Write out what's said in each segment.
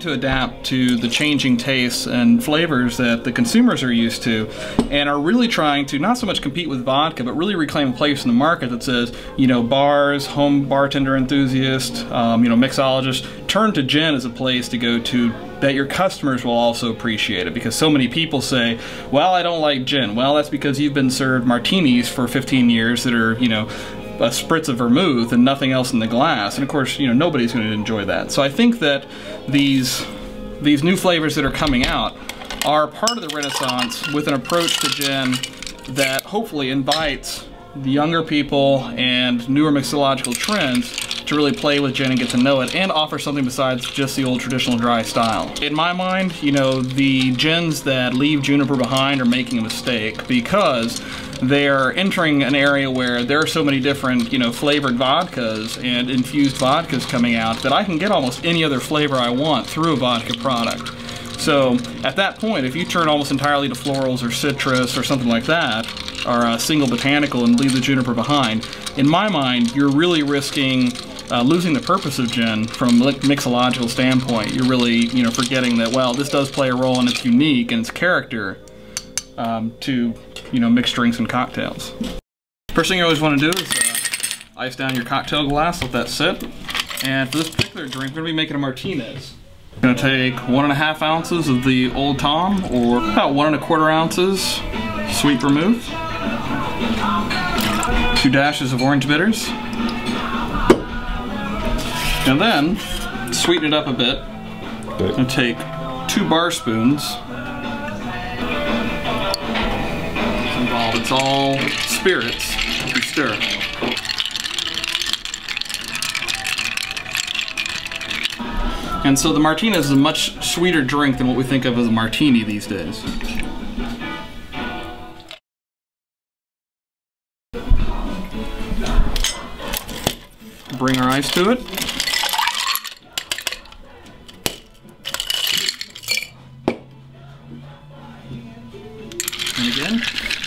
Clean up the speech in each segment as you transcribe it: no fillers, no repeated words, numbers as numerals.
to adapt to the changing tastes and flavors that the consumers are used to, and are really trying to not so much compete with vodka, but really reclaim a place in the market that says, you know, bars, home bartender enthusiasts, you know, mixologists, turn to gin as a place to go to that your customers will also appreciate it, because so many people say, well, I don't like gin. Well, that's because you've been served martinis for 15 years that are, you know, a spritz of vermouth and nothing else in the glass, and of course, you know, nobody's going to enjoy that. So I think that these new flavors that are coming out are part of the renaissance with an approach to gin that hopefully invites the younger people and newer mixological trends to really play with gin and get to know it, and offer something besides just the old traditional dry style. In my mind, you know, the gins that leave juniper behind are making a mistake, because they're entering an area where there are so many different, you know, flavored vodkas and infused vodkas coming out that I can get almost any other flavor I want through a vodka product. So at that point, if you turn almost entirely to florals or citrus or something like that, or a single botanical and leave the juniper behind, in my mind, you're really risking losing the purpose of gin from a mixological standpoint. You're really, you know, forgetting that, well, this does play a role in its unique and its character to, you know, mixed drinks and cocktails. First thing you always want to do is ice down your cocktail glass, let that sit. And for this particular drink, we're going to be making a Martinez. I'm going to take 1.5 ounces of the Old Tom, or about 1 1/4 ounces sweet vermouth, 2 dashes of orange bitters, and then sweeten it up a bit. I'm going to take 2 bar spoons. It's all spirits. You stir. And so the Martinez is a much sweeter drink than what we think of as a martini these days. Bring our ice to it. And again.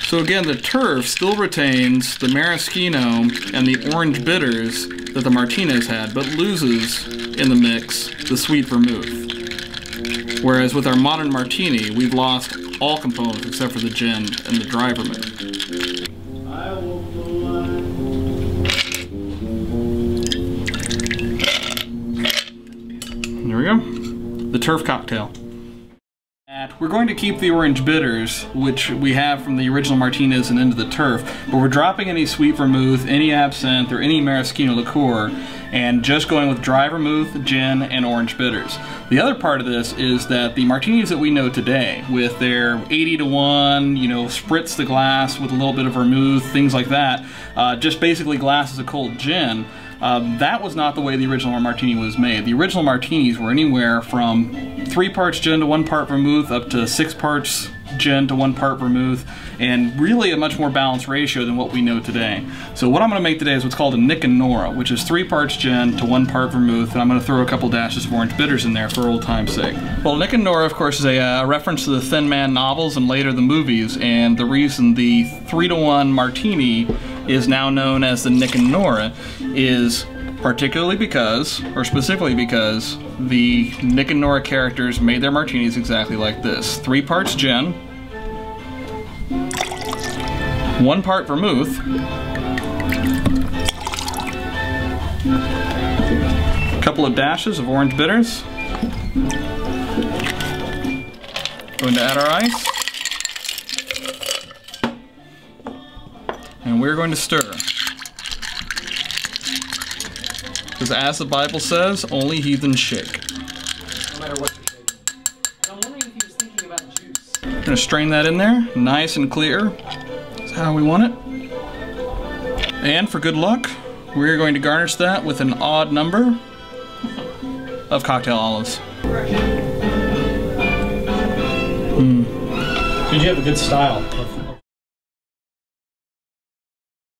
So again, the turf still retains the maraschino and the orange bitters that the Martinez had, but loses in the mix the sweet vermouth. Whereas with our modern martini, we've lost all components except for the gin and the dry vermouth. There we go. The turf cocktail. We're going to keep the orange bitters, which we have from the original Martinez and into the turf, but we're dropping any sweet vermouth, any absinthe, or any maraschino liqueur, and just going with dry vermouth, gin, and orange bitters. The other part of this is that the martinis that we know today, with their 80-to-1, you know, spritz the glass with a little bit of vermouth, things like that, just basically glasses of cold gin, that was not the way the original martini was made. The original martinis were anywhere from 3 parts gin to 1 part vermouth, up to 6 parts gin to 1 part vermouth, and really a much more balanced ratio than what we know today. So what I'm going to make today is what's called a Nick and Nora, which is 3 parts gin to 1 part vermouth, and I'm going to throw a couple dashes of orange bitters in there for old time's sake. Well, Nick and Nora, of course, is a reference to the Thin Man novels and later the movies, and the reason the 3-to-1 martini is now known as the Nick and Nora is particularly because, or specifically because, the Nick and Nora characters made their martinis exactly like this. 3 parts gin, 1 part vermouth, a couple of dashes of orange bitters, going to add our ice, and we're going to stir. Because as the Bible says, only heathens shake. No matter what you're shaking. I'm wondering if he was thinking about juice. We're going to strain that in there, nice and clear. That's how we want it. And for good luck, we're going to garnish that with an odd number of cocktail olives. Did you have a good style?